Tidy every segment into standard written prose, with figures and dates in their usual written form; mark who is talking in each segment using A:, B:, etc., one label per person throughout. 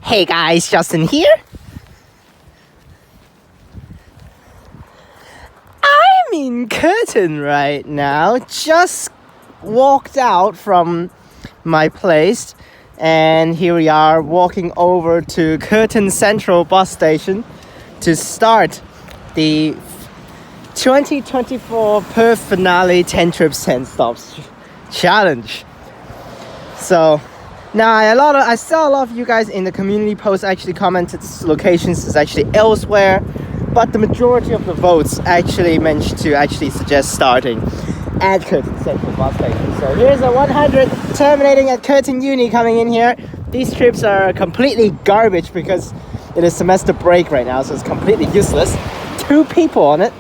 A: Hey guys, Justin here. I'm in Curtin right now. Just walked out from my place, and here we are walking over to Curtin Central bus station to start the 2024 Perth Finale 10 Trips 10 Stops challenge. So now I saw a lot of you guys in the community post actually commented locations is actually elsewhere, but the majority of the votes actually managed to actually suggest starting at Curtin Central bus station. So here's a 100 terminating at Curtin Uni coming in here. These trips are completely garbage because it is semester break right now, so it's completely useless. 2 people on it.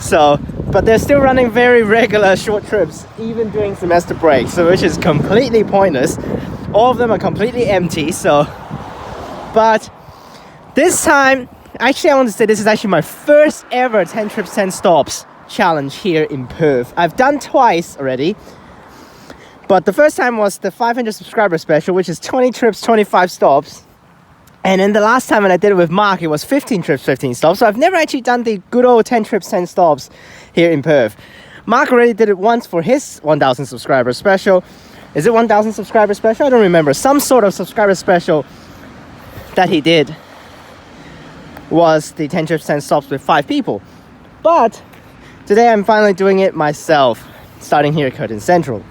A: So, but they're still running very regular short trips, even during semester break, so which is completely pointless. All of them are completely empty, so. But this time, actually I want to say this is actually my first ever 10 trips 10 stops challenge here in Perth. I've done twice already, but the first time was the 500 subscriber special, which is 20 trips 25 stops. And then the last time when I did it with Mark, it was 15 trips, 15 stops. So I've never actually done the good old 10 trips, 10 stops here in Perth. Mark already did it once for his 1,000 subscriber special. Is it 1,000 subscriber special? I don't remember. Some sort of subscriber special that he did was the 10 trips, 10 stops with 5 people. But today I'm finally doing it myself, starting here at Curtin Central.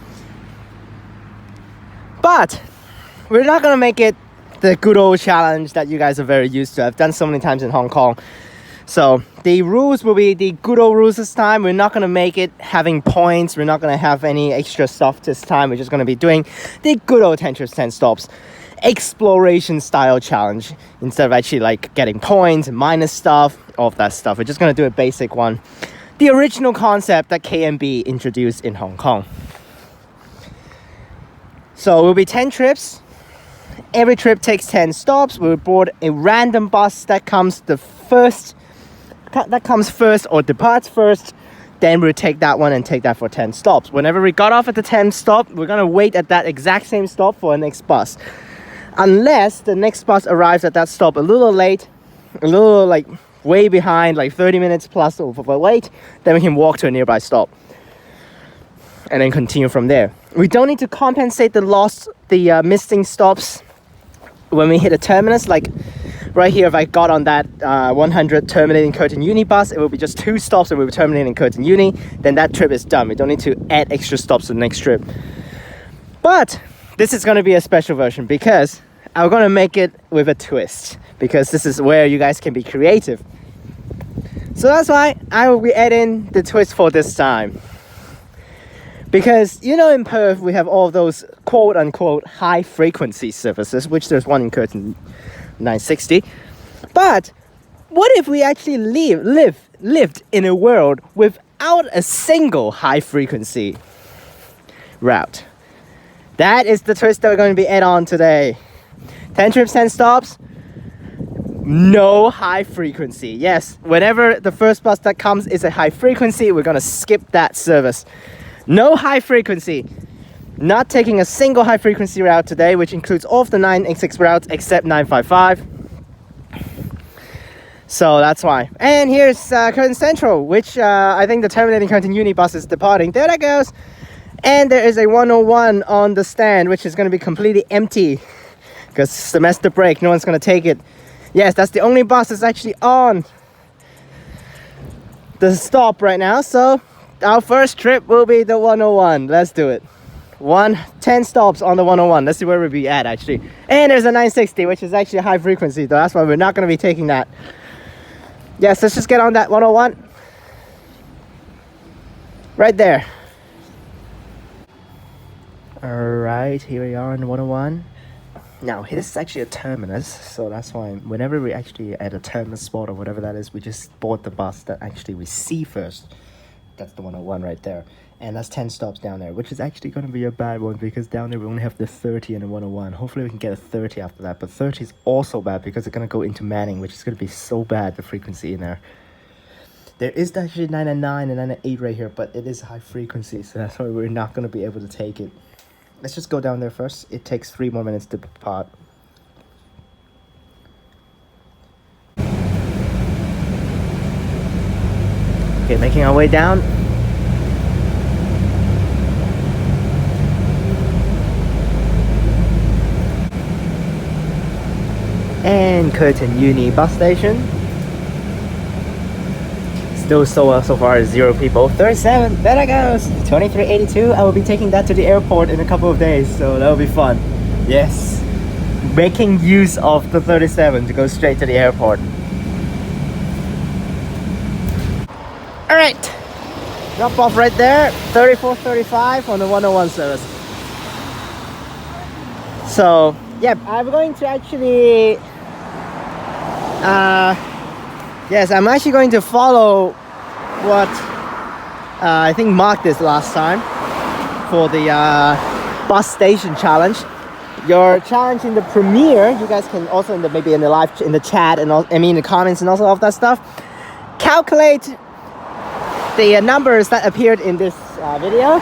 A: But we're not going to make it the good old challenge that you guys are very used to. I've done so many times in Hong Kong. So the rules will be the good old rules this time. We're not going to make it having points. We're not going to have any extra stuff this time. We're just going to be doing the good old 10 trips 10 stops exploration style challenge instead of actually like getting points and minus stuff, all of that stuff. We're just going to do a basic one, the original concept that KMB introduced in Hong Kong. So it will be 10 trips. Every trip takes 10 stops. We'll board a random bus that comes first or departs first. Then we'll take that one and take that for 10 stops. Whenever we got off at the 10th stop, we're going to wait at that exact same stop for the next bus. Unless the next bus arrives at that stop a little late, a little like way behind, like 30 minutes plus over late, then we can walk to a nearby stop and then continue from there. We don't need to compensate the missing stops when we hit a terminus. Like right here, if I got on that 100 terminating Curtin Uni bus, it will be just 2 stops and we'll be terminating Curtin Uni. Then that trip is done. We don't need to add extra stops to the next trip. But this is going to be a special version because I'm going to make it with a twist, because this is where you guys can be creative. So that's why I will be adding the twist for this time. Because, you know, in Perth, we have all those quote-unquote high-frequency services, which there's one in Curtin 960. But what if we actually lived in a world without a single high-frequency route? That is the twist that we're going to be adding on today. 10 trips, 10 stops. No high frequency. Yes, whenever the first bus that comes is a high frequency, we're going to skip that service. No high frequency. Not taking a single high frequency route today, which includes all of the 986 routes except 955. So that's why. And here's Curtin Central, which I think the terminating Curtin Uni bus is departing. There that goes. And there is a 101 on the stand, which is going to be completely empty because semester break, no one's going to take it. Yes, that's the only bus that's actually on the stop right now. So our first trip will be the 101. Let's do it. 10 stops on the 101. Let's see where we'll be at actually. And there's a 960, which is actually a high frequency, though. That's why we're not going to be taking that. Yes, let's just get on that 101. Right there. Alright, here we are on 101. Now, this is actually a terminus, so that's why whenever we actually at a terminus spot or whatever that is, we just board the bus that actually we see first. That's the 101 right there. And that's 10 stops down there, which is actually going to be a bad one because down there we only have the 30 and the 101. Hopefully we can get a 30 after that, but 30 is also bad because it's going to go into Manning, which is going to be so bad, the frequency in there. There is actually 999 and 998 right here, but it is high frequency, so that's why we're not going to be able to take it. Let's just go down there first. It takes 3 more minutes to depart. Okay, making our way down. And Curtin Uni bus station. Still so far 0 people. 37, there it goes. 2382. I will be taking that to the airport in a couple of days, so that will be fun. Yes, making use of the 37 to go straight to the airport. All right, drop off right there. 3435 on the 101 service. So yeah, I'm going to actually yes, I'm actually going to follow what I think Mark did last time for the bus station challenge. Your challenge in the premiere, you guys can also maybe in the live in the chat and all, I mean the comments and also all of that stuff, calculate the numbers that appeared in this video.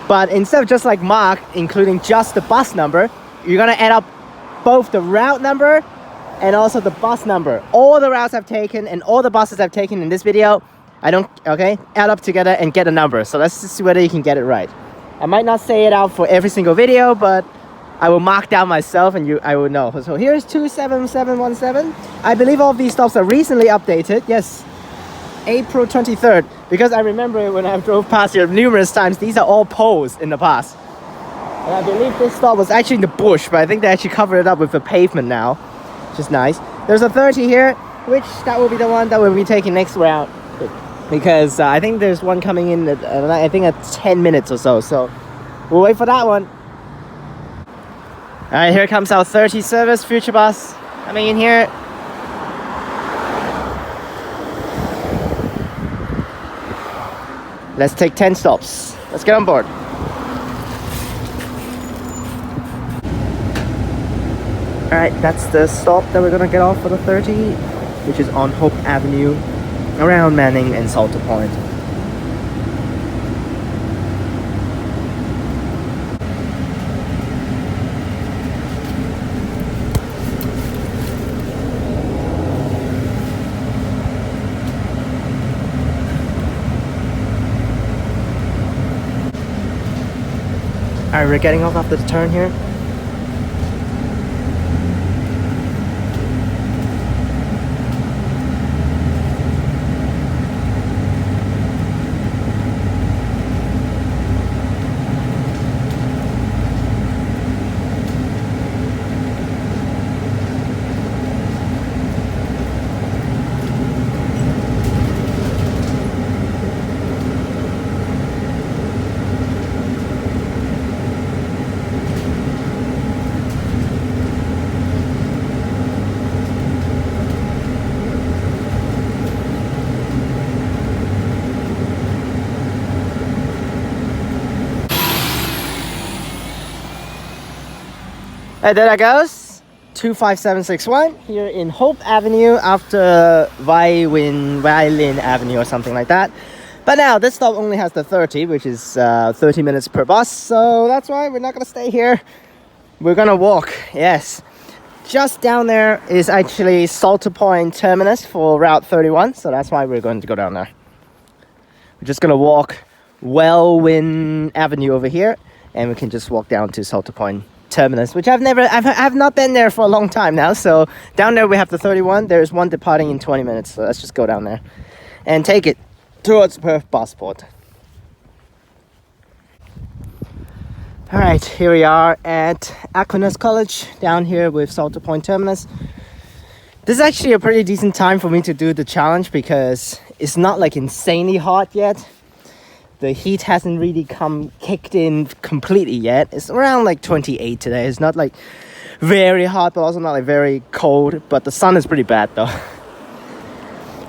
A: But instead of just like Mark including just the bus number, you're gonna add up both the route number and also the bus number. All the routes I've taken and all the buses I've taken in this video, add up together and get a number. So let's just see whether you can get it right. I might not say it out for every single video, but I will mark down myself and I will know. So here's 27717. I believe all of these stops are recently updated. Yes, April 23rd. Because I remember when I drove past here numerous times, these are all poles in the past. And I believe this stop was actually in the bush, but I think they actually covered it up with the pavement now, which is nice. There's a 30 here, which that will be the one that we'll be taking next route. Because I think there's one coming in at, I think at 10 minutes or so. So we'll wait for that one. Alright, here comes our 30 service, future bus coming in here. Let's take 10 stops. Let's get on board. Alright, that's the stop that we're gonna get off for the 30, which is on Hope Avenue, around Manning and Salter Point. Alright, we're getting off after the turn here. And there it goes, 25761 here in Hope Avenue after Vahland Avenue or something like that. But now this stop only has the 30, which is 30 minutes per bus, so that's why we're not gonna stay here. We're gonna walk, yes. Just down there is actually Salter Point terminus for Route 31, so that's why we're going to go down there. We're just gonna walk Wellwyn Avenue over here, and we can just walk down to Salter Point terminus, which I've not been there for a long time now. So down there we have the 31. There's one departing in 20 minutes, so let's just go down there and take it towards Perth Passport. All right, here we are at Aquinas College down here with Salter Point terminus. This is actually a pretty decent time for me to do the challenge because it's not like insanely hot yet. The heat hasn't really kicked in completely yet. It's around like 28 today. It's not like very hot, but also not like very cold. But the sun is pretty bad though.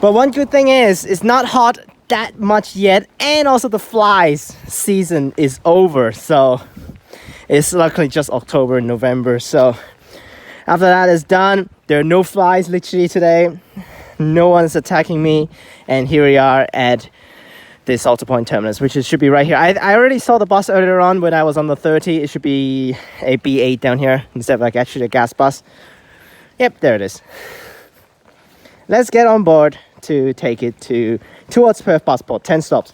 A: But one good thing is, it's not hot that much yet. And also the flies season is over. So it's luckily just October and November. So after that is done, there are no flies literally today. No one's attacking me. And here we are at the Salter Point terminus, which should be right here. I already saw the bus earlier on when I was on the 30. It should be a B8 down here instead of like actually a gas bus. Yep, there it is. Let's get on board to take it towards Perth Busport. 10 stops.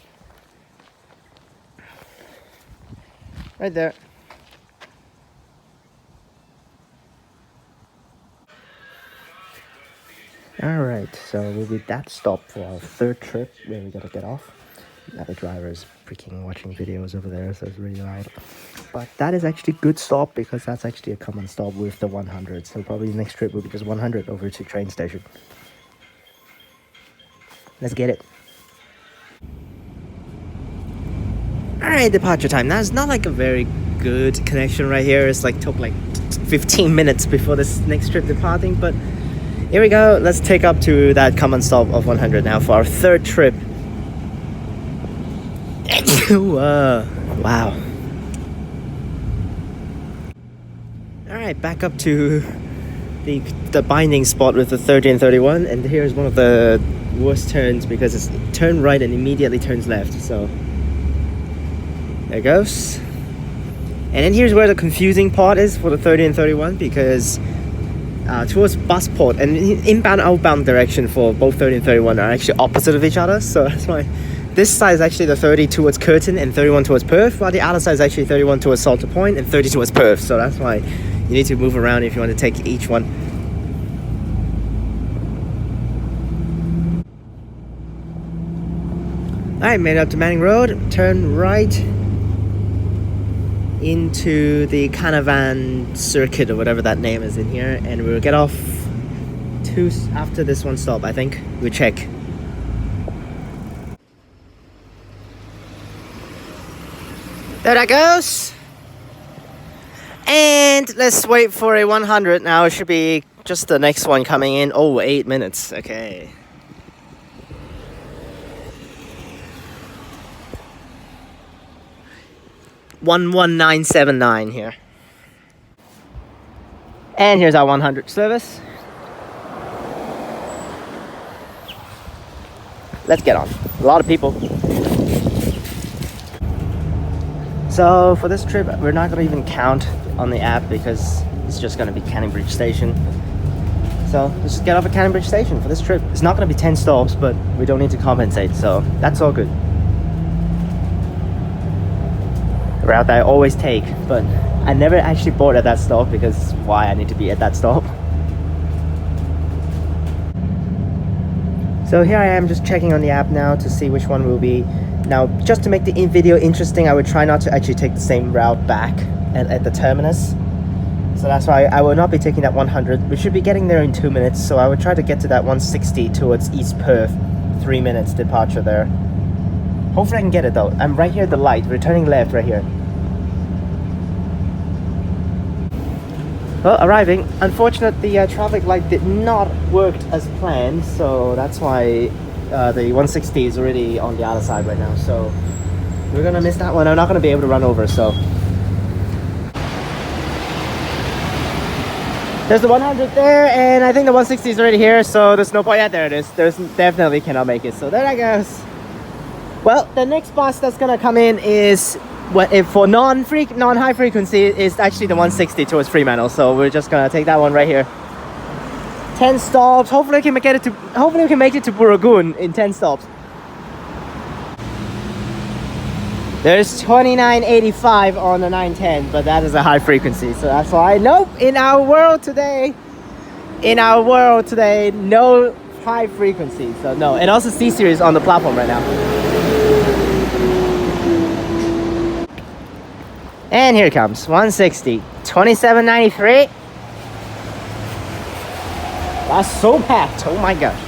A: Right there. Alright, so we'll be that stop for our third trip where we gotta get off. Now the driver is freaking watching videos over there, so it's really loud. But that is actually a good stop because that's actually a common stop with the 100. So probably the next trip will be just 100 over to train station. Let's get it. Alright, departure time. Now it's not like a very good connection right here. It's like took like 15 minutes before this next trip departing, but here we go. Let's take up to that common stop of 100 now for our third trip. Wow. Alright, back up to the binding spot with the 30 and 31, and here's one of the worst turns because it's turn right and immediately turns left. So there it goes. And then here's where the confusing part is for the 30 and 31 because towards Busport and inbound outbound direction for both 30 and 31 are actually opposite of each other, so that's why this side is actually the 30 towards Curtin and 31 towards Perth, while the other side is actually 31 towards Salter Point and 30 towards Perth. So that's why you need to move around if you want to take each one. Alright, made it up to Manning Road. Turn right into the Canavan circuit or whatever that name is in here, and we'll get off after this one stop. I think we'll check. There that goes. And let's wait for a 100 now. It should be just the next one coming in. Oh, 8 minutes. Okay. $11979 here. And here's our 100 service. Let's get on. A lot of people. So for this trip, we're not going to even count on the app because it's just going to be Canning Bridge Station. So let's just get off at Canning Bridge Station for this trip. It's not going to be 10 stops, but we don't need to compensate, so that's all good. The route that I always take, but I never actually board at that stop because why I need to be at that stop. So here I am just checking on the app now to see which one will be. Now, just to make the video interesting, I would try not to actually take the same route back at the terminus. So that's why I will not be taking that 100. We should be getting there in 2 minutes, so I would try to get to that 160 towards East Perth. 3 minutes departure there. Hopefully I can get it though. I'm right here at the light, we're turning left right here. Well, arriving. Unfortunately, the traffic light did not work as planned, so that's why the 160 is already on the other side right now. So we're gonna miss that one. I'm not gonna be able to run over, so. There's the 100 there, and I think the 160 is already here, so there's no point. Yeah, there it is. There's definitely cannot make it, so there that goes. Well, the next bus that's gonna come in is for non-high frequency is actually the 160 towards Fremantle, so we're just gonna take that one right here. 10 stops. Hopefully we can make it to Booragoon in 10 stops. There's 2985 on the 910, but that is a high frequency, so that's why nope. In our world today, no high frequency, so no. And also C series on the platform right now. And here it comes, 160, 2793. That's so packed, oh my gosh.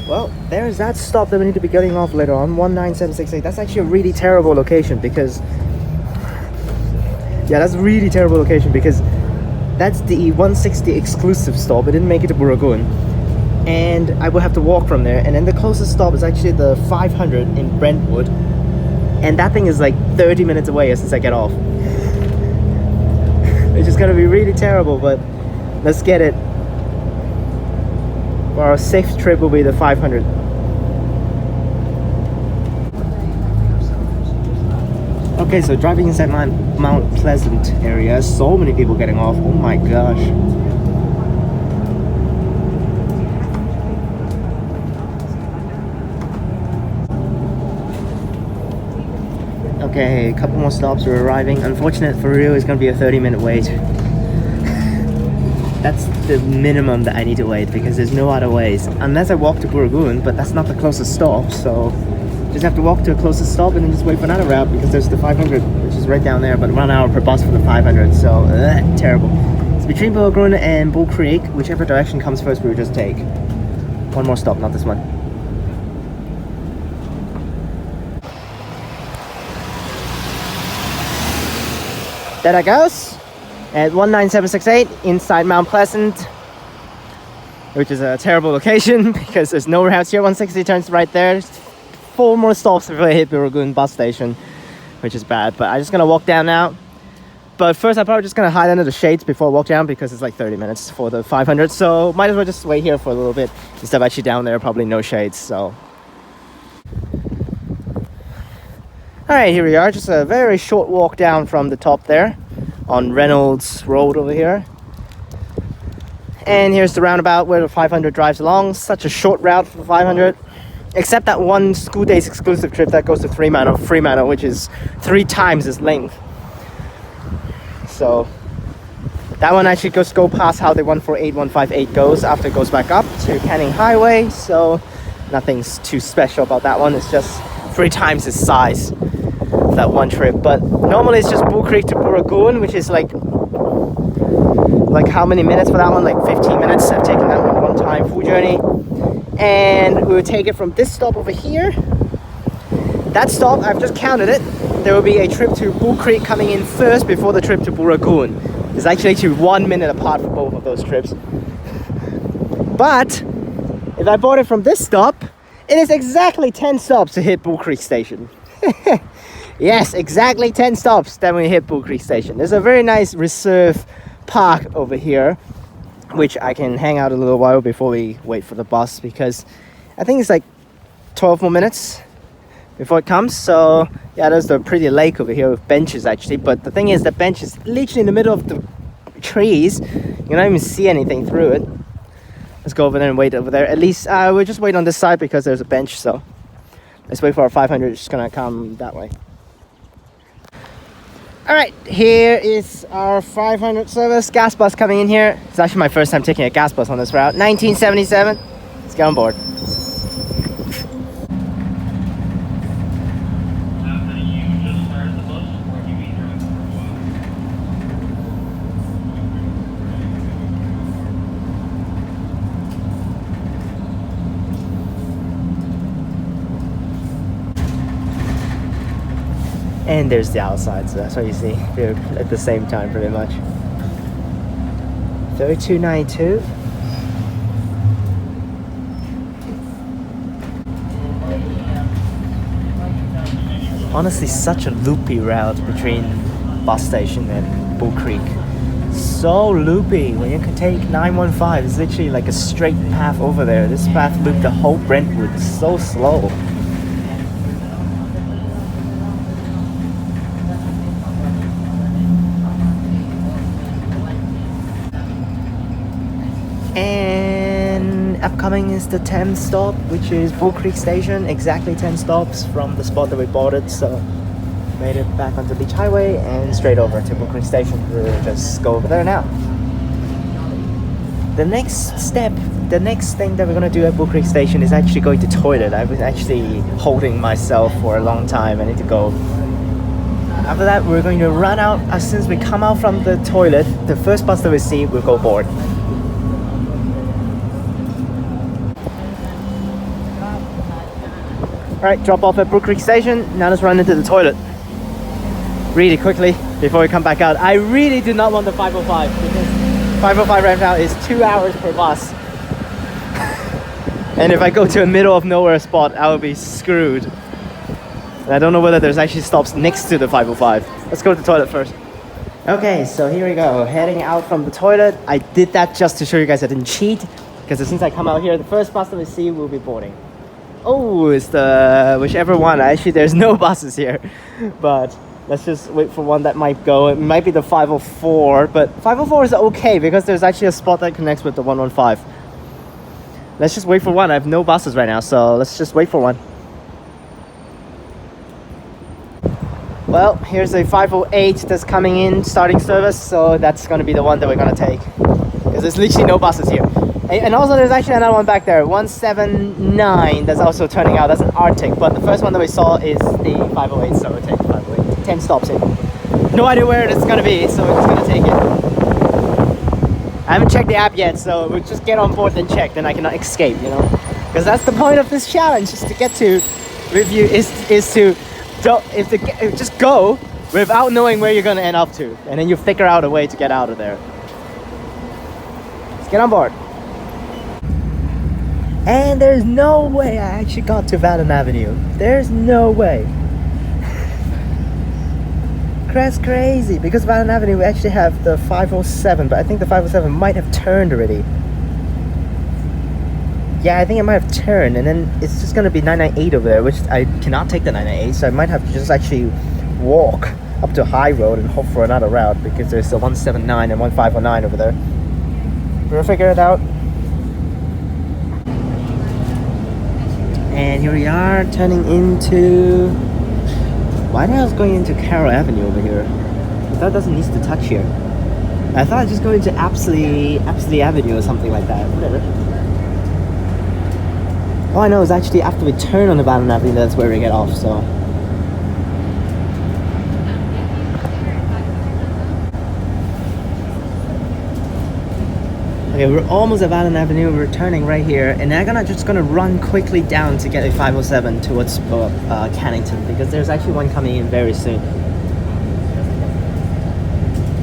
A: Well, there's that stop that we need to be getting off later on, 19768. That's actually a really terrible location because... Yeah, that's a really terrible location because that's the 160 exclusive stop. It didn't make it to Booragoon. And I will have to walk from there. And then the closest stop is actually the 500 in Brentwood. And that thing is like 30 minutes away since I get off. It's just gonna be really terrible, but let's get it. For our 6th trip will be the 500. Okay, so driving inside Mount Pleasant area, so many people getting off. Oh my gosh. Okay, a couple more stops, we're arriving. Unfortunate for Rio, it's gonna be a 30-minute wait. That's the minimum that I need to wait because there's no other ways. Unless I walk to Booragoon, but that's not the closest stop, so just have to walk to a closest stop and then just wait for another route because there's the 500, which is right down there, but 1 hour per bus for the 500, so terrible. It's between Booragoon and Bull Creek, whichever direction comes first, we'll just take. One more stop, not this one. There that goes, at 19768 inside Mount Pleasant, which is a terrible location because there's no routes here. 160 turns right there. 4 more stops before I hit Booragoon bus station, which is bad, but I'm just gonna walk down now. But first I'm probably just gonna hide under the shades before I walk down because it's like 30 minutes for the 500, so might as well just wait here for a little bit instead of actually down there, probably no shades, so. Alright, here we are, just a very short walk down from the top there on Reynolds Road over here. And here's the roundabout where the 500 drives along. Such a short route for 500. Except that one school days exclusive trip that goes to Fremantle, which is 3 times its length. So that one actually go past how the 148-158 goes after it goes back up to Canning Highway. So nothing's too special about that one. It's just 3 times its size, that one trip. But normally it's just Bull Creek to Booragoon, which is like how many minutes for that one? Like 15 minutes. I've taken that one time full journey. And we will take it from this stop over here. That stop, I've just counted it. There will be a trip to Bull Creek coming in first before the trip to Booragoon. It's actually 1 minute apart for both of those trips. But if I bought it from this stop, it is exactly 10 stops to hit Bull Creek Station. Yes, exactly 10 stops, then we hit Bull Creek Station. There's a very nice reserve park over here, which I can hang out a little while before we wait for the bus, because I think it's like 12 more minutes before it comes. So yeah, there's the pretty lake over here with benches actually, but the thing is the bench is literally in the middle of the trees. You don't even see anything through it. Let's go over there and wait over there. At least we'll just wait on this side because there's a bench, so let's wait for our 500. It's gonna come that way. Alright, here is our 500 service, gas bus coming in here. It's actually my first time taking a gas bus on this route. 1977. Let's get on board. And there's the outside, so that's what you see. They're at the same time pretty much. 3292. Honestly, such a loopy route between bus station and Bull Creek. So loopy. When you can take 915, it's literally like a straight path over there. This path looped the whole Brentwood. It's so slow. And upcoming is the 10th stop, which is Bull Creek Station. Exactly 10 stops from the spot that we bought it, so made it back onto Beach Highway and straight over to Bull Creek Station. We'll just go over there now. The next step, the next thing that we're going to do at Bull Creek Station is actually going to toilet. I was actually holding myself for a long time. I need to go. After that, we're going to run out. As soon as we come out from the toilet, the first bus that we see, we'll go board. Alright, drop off at Bull Creek Station. Now let's run into the toilet really quickly before we come back out. I really do not want the 505 because 505 right now is 2 hours per bus. And if I go to a middle of nowhere spot, I will be screwed. And I don't know whether there's actually stops next to the 505. Let's go to the toilet first. Okay, so here we go. Heading out from the toilet. I did that just to show you guys I didn't cheat. Because as soon as I come out here, the first bus that we see will be boarding. Oh, it's the whichever one. Actually, there's no buses here, but let's just wait for one that might go. It might be the 504, but 504 is okay because there's actually a spot that connects with the 115. Let's just wait for one. I have no buses right now, so let's just wait for one. Well, here's a 508 that's coming in, starting service, so that's going to be the one that we're going to take. Because there's literally no buses here. And also there's actually another one back there, 179, that's also turning out. That's an Arctic, but the first one that we saw is the 508, so we'll take the 508. 10 stops in. No idea where it's going to be, so we're just going to take it. I haven't checked the app yet, so we'll just get on board and check, then I cannot escape, you know? Because that's the point of this challenge, is to get to review, is to just go without knowing where you're going to end up to, and then you figure out a way to get out of there. Let's get on board. And there's no way I actually got to Vahland Avenue. There's no way. That's crazy, because Vahland Avenue we actually have the 507, but I think the 507 might have turned already. Yeah, I think it might have turned, and then it's just gonna be 998 over there, which I cannot take the 998, so I might have to just actually walk up to High Road and hope for another route, because there's the 179 and 1509 over there. We'll figure it out. And here we are, turning into... Why the hell is going into Carroll Avenue over here? I thought it doesn't need to touch here. I thought I'd just go into Apsley Avenue or something like that. Whatever. All I know is actually after we turn on the Vale Avenue, that's where we get off, so... Okay, we're almost at Vahland Avenue, we're turning right here, and then I'm just gonna run quickly down to get a 507 towards Cannington, because there's actually one coming in very soon.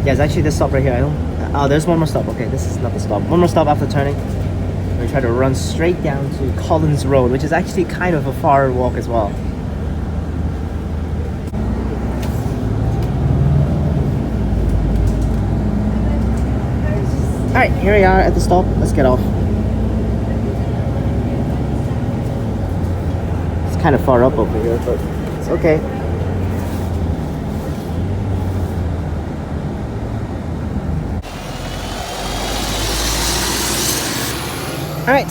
A: Yeah, it's actually this stop right here. Oh, there's one more stop. Okay, this is not the stop. One more stop after turning. We try to run straight down to Collins Road, which is actually kind of a far walk as well. Alright, here we are at the stop. Let's get off. It's kind of far up over here, but it's okay. Alright,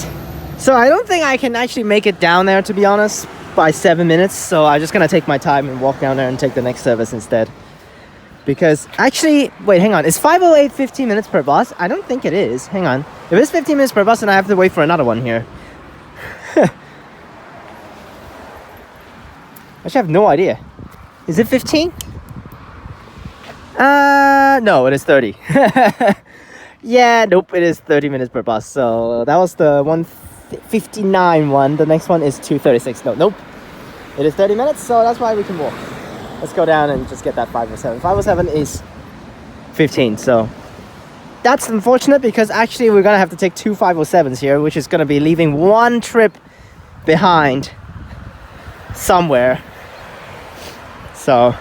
A: so I don't think I can actually make it down there, to be honest, by 7 minutes. So I'm just gonna take my time and walk down there and take the next service instead. Because actually, wait, hang on. Is 508 15 minutes per bus? I don't think it is. Hang on. If it's 15 minutes per bus, then I have to wait for another one here. Actually, I have no idea. Is it 15? No, it is 30. Yeah, nope, it is 30 minutes per bus. So that was the 159 one. The next one is 236. Nope. It is 30 minutes, so that's why we can walk. Let's go down and just get that 507. 507 is 15, so that's unfortunate, because actually we're gonna have to take two 507s here, which is gonna be leaving one trip behind somewhere. So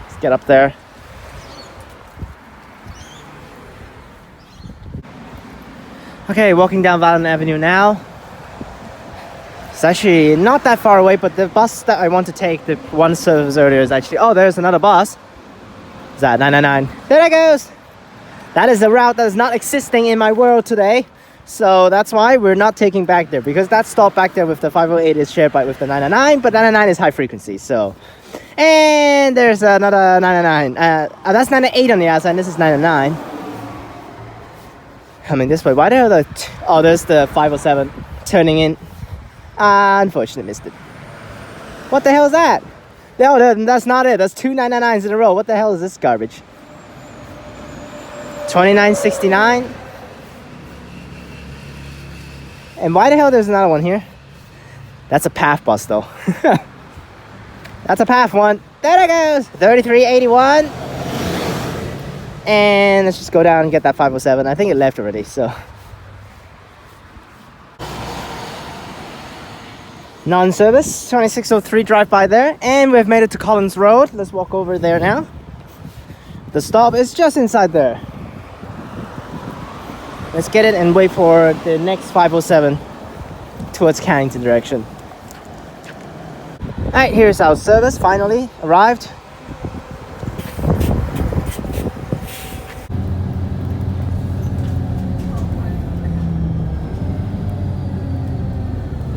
A: let's get up there. Okay, walking down Vahland Avenue now. It's actually not that far away, but the bus that I want to take, the one service earlier, is actually... Oh, there's another bus. Is that 999? There it goes! That is a route that is not existing in my world today. So that's why we're not taking back there, because that stop back there with the 508 is shared with the 999, but 999 is high frequency, so... And there's another 999. That's 998 on the outside, and this is 999. Coming this way. Why the hell oh, there's the 507 turning in. Unfortunately missed it. What the hell is that? No, that's not it. That's two 999s in a row. What the hell is this garbage? 2969. And why the hell there's another one here? That's a PAF bus though. That's a PAF one. There it goes. 3381. And let's just go down and get that 507. I think it left already, so. Non-service, 2603 drive by there. And we've made it to Collins Road. Let's walk over there now. The stop is just inside there. Let's get it and wait for the next 507 towards Cannington direction. Alright, here's our service, finally arrived.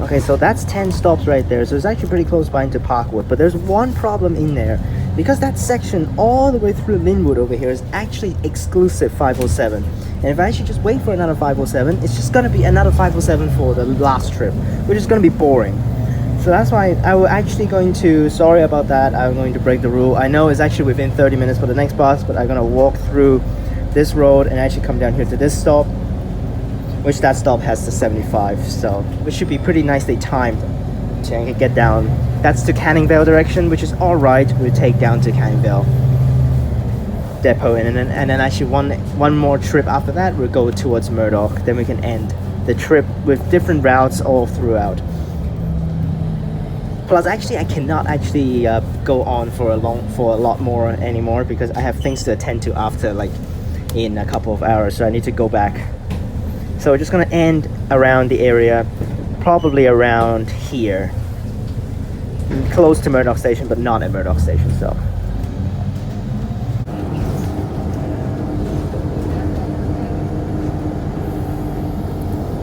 A: Okay, so that's 10 stops right there, so it's actually pretty close by into Parkwood, but there's one problem in there. Because that section all the way through Linwood over here is actually exclusive 507. And if I actually just wait for another 507, it's just gonna be another 507 for the last trip, which is gonna be boring. So that's why I was actually going to, sorry about that, I'm going to break the rule. I know it's actually within 30 minutes for the next bus, but I'm gonna walk through this road and actually come down here to this stop, which that stop has the 75, so which should be pretty nicely timed to get down. That's to Canning Vale direction, which is all right. We'll take down to Canning Vale depot, and then actually one more trip after that we'll go towards Murdoch. Then we can end the trip with different routes all throughout. Plus, actually, I cannot actually go on for a lot more anymore because I have things to attend to after, like, in a couple of hours, so I need to go back. So we're just gonna end around the area, probably around here, close to Murdoch Station, but not at Murdoch Station. So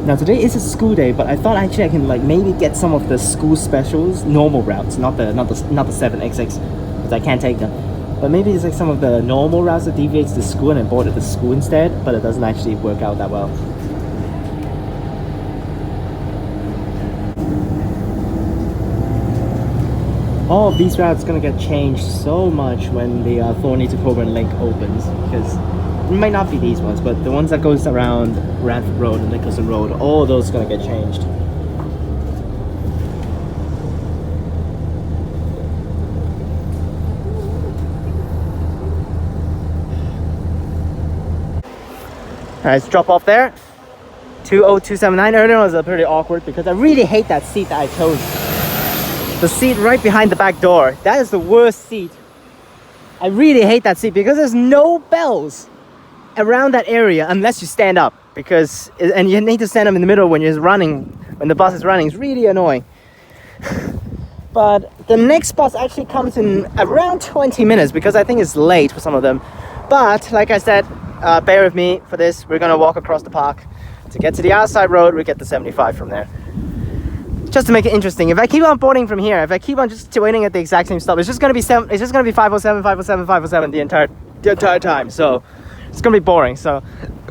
A: now today is a school day, but I thought actually I can like maybe get some of the school specials, normal routes, not the 7XX, because I can't take them. But maybe it's like some of the normal routes that deviates to school, and I board at the school instead, but it doesn't actually work out that well. All of these routes gonna get changed so much when the Thorney to Coburn link opens, because it might not be these ones, but the ones that goes around Ranford Road and Nicholson Road, all those are gonna get changed. Alright, let's drop off there. 20279. Earlier was pretty awkward because I really hate that seat that I chose. The seat right behind the back door. That is the worst seat. I really hate that seat because there's no bells around that area unless you stand up, and you need to stand up in the middle when you're running, when the bus is running. It's really annoying. But the next bus actually comes in around 20 minutes because I think it's late for some of them. But like I said, bear with me for this. We're gonna walk across the park to get to the outside road. We get the 75 from there. Just to make it interesting, if I keep on boarding from here, if I keep on just waiting at the exact same stop, it's just gonna be 507, 507, 507 the entire time. So it's gonna be boring. So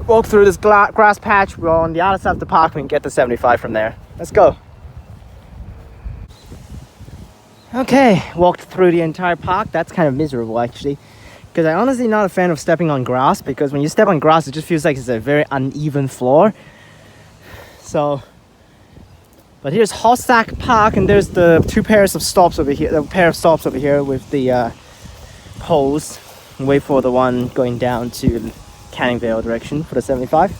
A: walk through this grass patch. We're on the other side of the park. We can get the 75 from there. Let's go. Okay, walked through the entire park. That's kind of miserable actually, because I'm honestly not a fan of stepping on grass, because when you step on grass, it just feels like it's a very uneven floor. So. But here's Hossack Park, and there's the two pairs of stops over here. The pair of stops over here with the poles. And wait for the one going down to Canning Vale direction for the 75.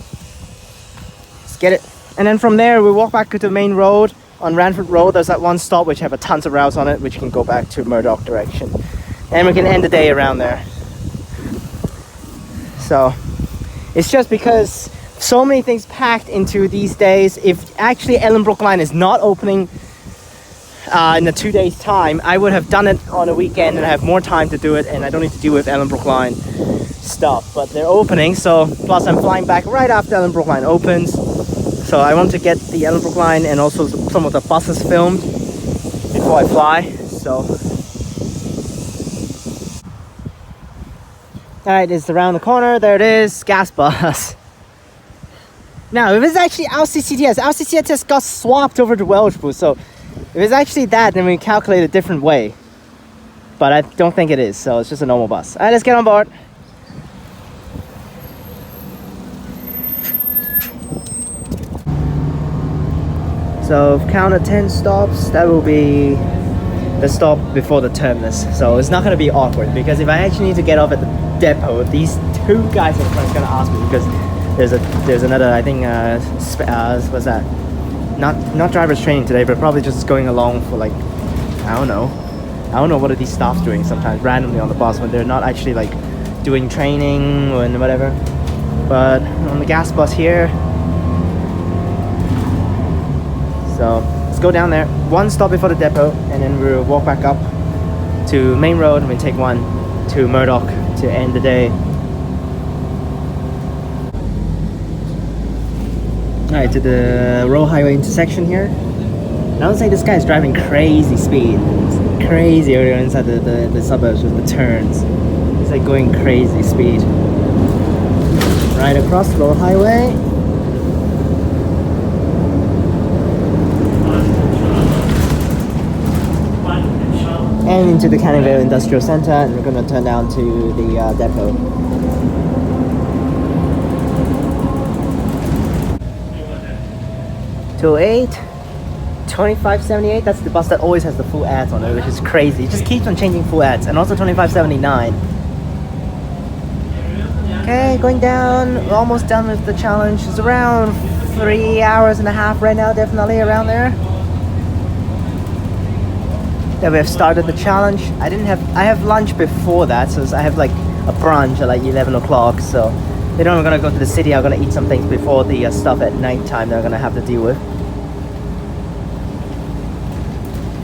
A: Let's get it. And then from there, we walk back to the main road on Ranford Road. There's that one stop which have a tons of routes on it, which can go back to Murdoch direction. And we can end the day around there. So it's just because so many things packed into these days. If actually Ellenbrook line is not opening in a 2 days time, I would have done it on a weekend and I have more time to do it, and I don't need to deal with Ellenbrook line stuff. But they're opening, so plus I'm flying back right after Ellenbrook line opens, so I want to get the Ellenbrook line and also some of the buses filmed before I fly. So alright, it's around the corner. There it is, gas bus. Now, if it's actually our CCTS got swapped over to Welshpool, so if it's actually that, then we calculate a different way. But I don't think it is, so it's just a normal bus. Alright, let's get on board. So, counted 10 stops, that will be the stop before the terminus. So it's not going to be awkward, because if I actually need to get off at the depot, these two guys are going to ask me, because there's another, I think, what's that? Not driver's training today, but probably just going along for like, I don't know what are these staffs doing sometimes randomly on the bus when they're not actually like doing training and whatever. but on the gas bus here. So let's go down there, one stop before the depot, and then we'll walk back up to main road and we take one to Murdoch to end the day. Alright, to the road highway intersection here. And I would say this guy is driving crazy speed. It's crazy area inside the suburbs with the turns. It's like going crazy speed. Right across the road highway. And into the Vale Industrial Center, and we're gonna turn down to the depot. Till 8, 2578. That's the bus that always has the full ads on it, which is crazy. It just keeps on changing full ads, and also 2579. Okay, going down. We're almost done with the challenge. It's around 3 hours and a half right now, definitely around there. That we have started the challenge. I have lunch before that, so I have like a brunch at like 11 o'clock. So later on we're gonna go to the city. I'm gonna eat some things before the stuff at night time that I'm gonna have to deal with.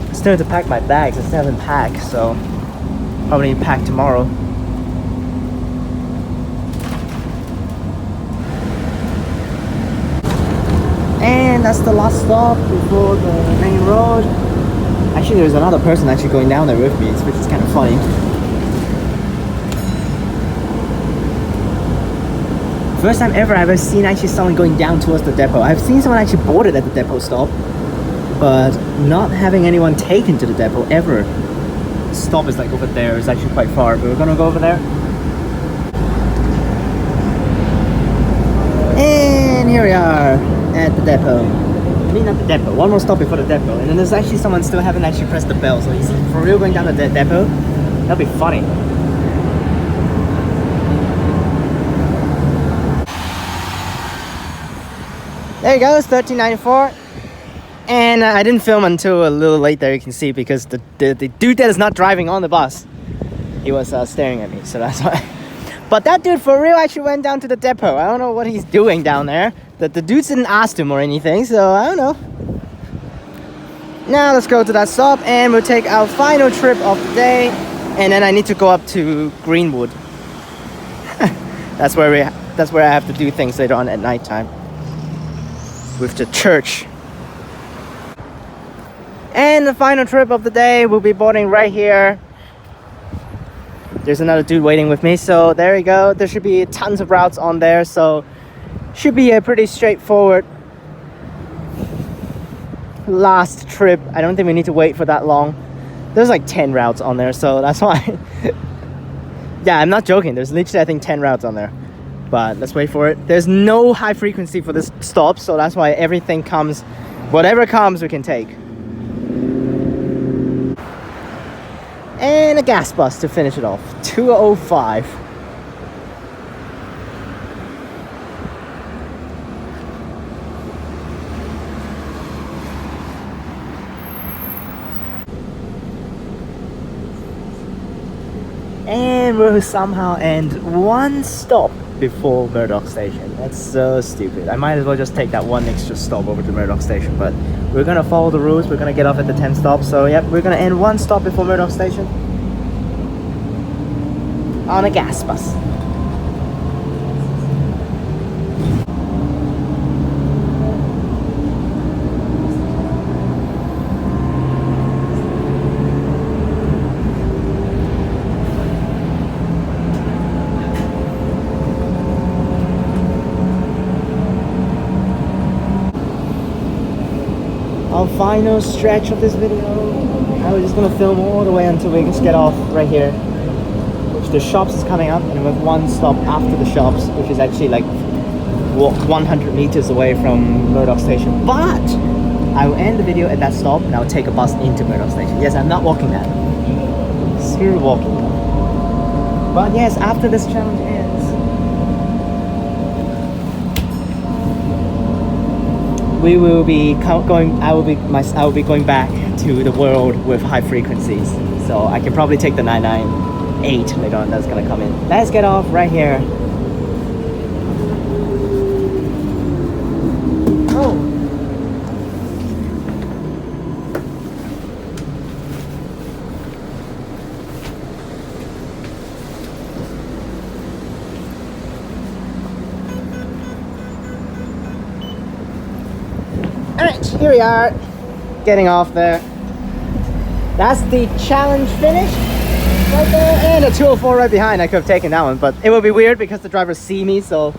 A: I still have to pack my bags. I still haven't packed, so probably pack tomorrow. And that's the last stop before the main road. Actually, there's another person actually going down there with me, which is kind of funny. First time ever I've ever seen actually someone going down towards the depot. I've seen someone actually boarded at the depot stop, but not having anyone taken to the depot ever. The stop is like over there. It's actually quite far, but we're gonna go over there. And here we are at the depot. I mean, not the depot, one more stop before the depot, and then there's actually someone still haven't actually pressed the bell, so he's for real going down to the depot. That'd be funny. There you go, it's 1394. And I didn't film until a little late there, you can see, because the dude that is not driving on the bus, he was staring at me, so that's why. But that dude for real actually went down to the depot. I don't know what he's doing down there. The dudes didn't ask him or anything, so I don't know. Now let's go to that stop and we'll take our final trip of the day, and then I need to go up to Greenwood. that's where I have to do things later on at night time with the church. And the final trip of the day will be boarding right here. There's another dude waiting with me, so there you go. There should be tons of routes on there, so should be a pretty straightforward last trip. I don't think we need to wait for that long. There's like 10 routes on there, so that's why. Yeah, I'm not joking. There's literally I think 10 routes on there, but let's wait for it. There's no high frequency for this stop, so that's why everything comes, whatever comes we can take. And a gas bus to finish it off, 205. And we'll somehow end one stop before Murdoch station. That's so stupid. I might as well just take that one extra stop over to Murdoch station, but we're gonna follow the rules. We're gonna get off at the 10th stop, so yep, we're gonna end one stop before Murdoch station on a gas bus. Our final stretch of this video. I was just gonna film all the way until we just get off right here, which the shops is coming up, and we have one stop after the shops, which is actually like 100 meters away from Murdoch station. But I will end the video at that stop and I'll take a bus into Murdoch station. Yes, I'm not walking that. Screw walking. But yes, after this challenge ends, we will be going. I will be going back to the world with high frequencies. So I can probably take the 998 later on. That's gonna come in. Let's get off right here. here we are, getting off there. That's the challenge finish right there, and a 204 right behind. I could have taken that one, but it would be weird because the drivers see me, so.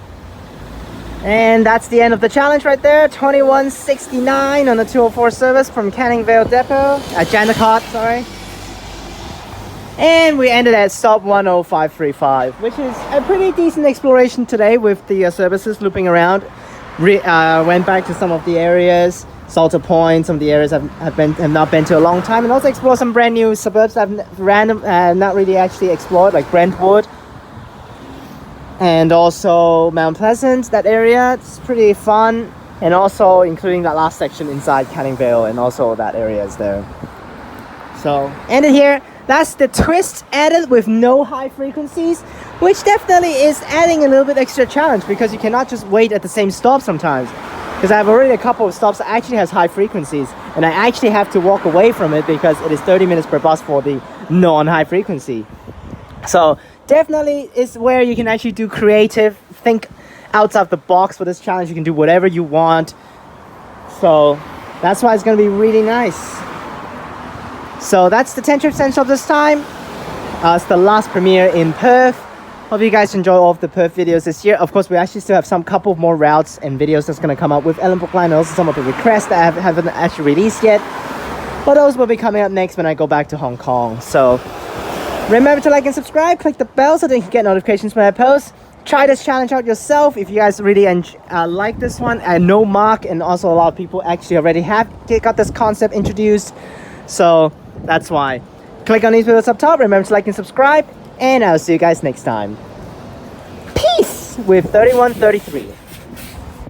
A: And that's the end of the challenge right there. 21.69 on the 204 service from Canning Vale Depot at Jandakot, sorry. And we ended at stop 10535, which is a pretty decent exploration today with the services looping around. Went back to some of the areas, Salter Point, some of the areas I've not been to a long time, and also explored some brand new suburbs I've not really actually explored, like Brentwood. And also Mount Pleasant, that area, it's pretty fun. And also including that last section inside Canning Vale, and also that area is there. So, ended here. That's the twist added with no high frequencies, which definitely is adding a little bit extra challenge because you cannot just wait at the same stop sometimes. Because I have already a couple of stops that actually has high frequencies, and I actually have to walk away from it because it is 30 minutes per bus for the non-high frequency. So definitely is where you can actually do creative, think outside the box for this challenge. You can do whatever you want. So that's why it's going to be really nice. So that's the 10 trip essential this time. It's the last premiere in Perth. Hope you guys enjoy all of the Perth videos this year. Of course, we actually still have some couple more routes and videos that's going to come up with Ellenbrook Line, and also some of the requests that I haven't actually released yet. But those will be coming up next when I go back to Hong Kong. So remember to like and subscribe, click the bell so that you can get notifications when I post. Try this challenge out yourself if you guys really like this one. I know Mark and also a lot of people actually already have got this concept introduced. So that's why. Click on these videos up top. Remember to like and subscribe. And I'll see you guys next time. Peace with 3133.